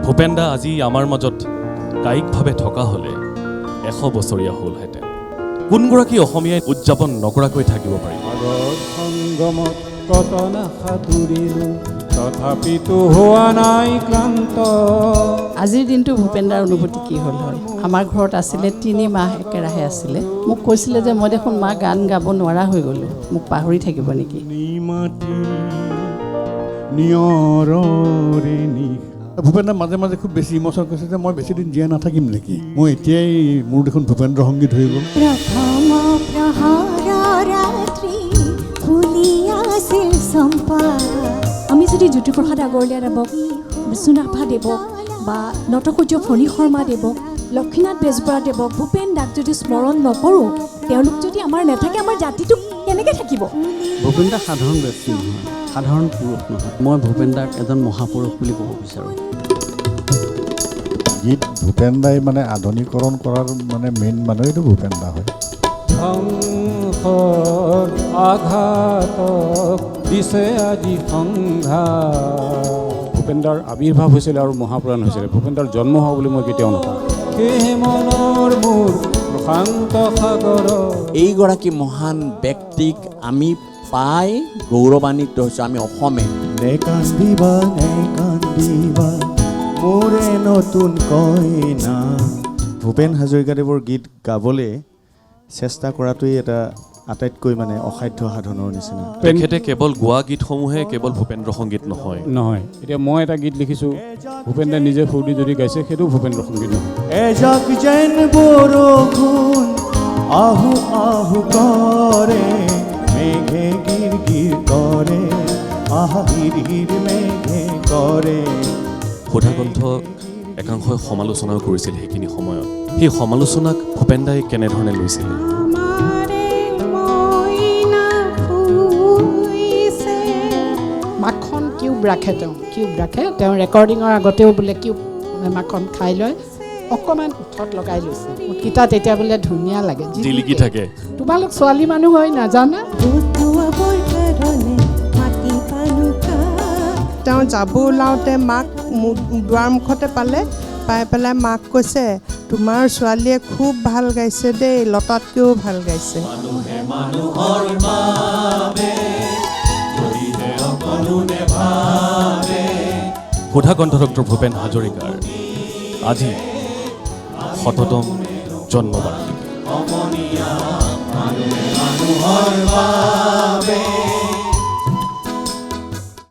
ভূপেন দা আজি আমাৰ মাজত কায়িকভাৱে থকা হ'লে 100 বছৰীয়া হ'লহেঁতেন। কোনগৰাকী অসমীয়াই উদযাপন নকৰাকৈ থাকিব পাৰিব? আগৰ সংগমত কতনা সাঁতুৰিলো, তথাপিতো হোৱা নাই ক্লান্ত। আজিৰ দিনটো ভূপেন দাৰ অনুভূতি কি হ'ল হয়? আমাৰ ঘৰত আছিলে 3 মাহ একেৰাহে আছিলে। মোক কৈছিলে যে মই দেখোন মা গান গাব নোৱাৰা হৈ গ'লোঁ, মোক পাহৰি থাকিব নেকি? ভূপেন দা মাজে মাজে খুব বেছি ইমোচন কৈছে যে মই বেছি দিন জীয়াই নাথাকিম নেকি, মই এতিয়াই মোৰ দেখোন ভূপেন্দ্ৰ সংগীত হৈ গ'ল। আমি যদি জ্যোতিপ্ৰসাদ আগৰৱালাদেৱক, বিষ্ণুৰাভাদেৱক বা নটসূৰ্য ফণী শৰ্মাদেৱক, লক্ষ্মীনাথ বেজবৰুৱাদেৱক, ভূপেন দাক যদি স্মৰণ নকৰোঁ, তেওঁলোক যদি আমাৰ নাথাকে, আমাৰ জাতিটো কেনেকৈ থাকিব? ভূপেন দা সাধাৰণ ব্যক্তি নহয়, সাধাৰণ পুৰুষ নহয়। মই ভূপেন দাক এজন মহাপুৰুষ বুলি ক'ব বিচাৰোঁ। গীত ভূপেন দাই মানে আধুনিকৰণ কৰাৰ মানে মেইন মানুহেইটো ভূপেন দা হয়। ধ্বংসৰ আঘাতক দিছে আজি সংঘাত। ভূপেন দাৰ আৱিৰ্ভাৱ হৈছিলে আৰু মহাপুৰাণ হৈছিলে। ভূপেন দাৰ জন্ম হোৱা বুলি মই কেতিয়াও নকওঁ। সেয়েহে মনৰ মোৰ প্ৰশান্ত সাগৰ। এইগৰাকী মহান ব্যক্তিক আমি পাই গৌৰৱান্বিত হৈছোঁ আমি অসমে। নেকান্দিবা নেকান্দিবা মোৰে নতুন কইনা। ভূপেন হাজৰিকাদেৱৰ গীত গাবলৈ চেষ্টা কৰাটোৱেই এটা আটাইতকৈ মানে অসাধ্য সাধনৰ নিচিনা। তেখেতে কেৱল গোৱা গীতসমূহে কেৱল ভূপেন্দ্ৰ সংগীত নহয়। এতিয়া মই এটা গীত লিখিছোঁ, ভূপেন দাই নিজে সুৰ দি যদি গাইছে, সেইটো ভূপেন্দ্ৰ সংগীত নহয়। এজাক যেন বৰষুণ আহু আহু কৰে, মেঘে গিৰ গিৰ কৰে, আহা গিৰ গিৰ মেঘে কৰে। সুধাকণ্ঠ একাংশই সমালোচনাও কৰিছিল সেইখিনি সময়ত। সেই সমালোচনাক ভূপেন দাই কেনেধৰণে লৈছিল? মাখন কিউব ৰাখে, তেওঁ ৰেকৰ্ডিঙৰ আগতেও বোলে কিউব মাখন খাই লয়, অকণমান ওঠত লগাই লৈছে। গীতা তেতিয়া বোলে ধুনীয়া লাগে, জিলিকি থাকে। তোমালোক ছোৱালী মানুহ হয় নাজানা? তেওঁ যাব ওলাওঁতে মাক দুৱাৰ মুখতে পাই পেলাই মাক কৈছে, তোমাৰ ছোৱালীয়ে খুব ভাল গাইছে দেই, লতাতকৈও ভাল গাইছে। সুধাকণ্ঠ ডক্টৰ ভূপেন হাজৰিকাৰ আজি 100তম জন্মবাৰ্ষিকী।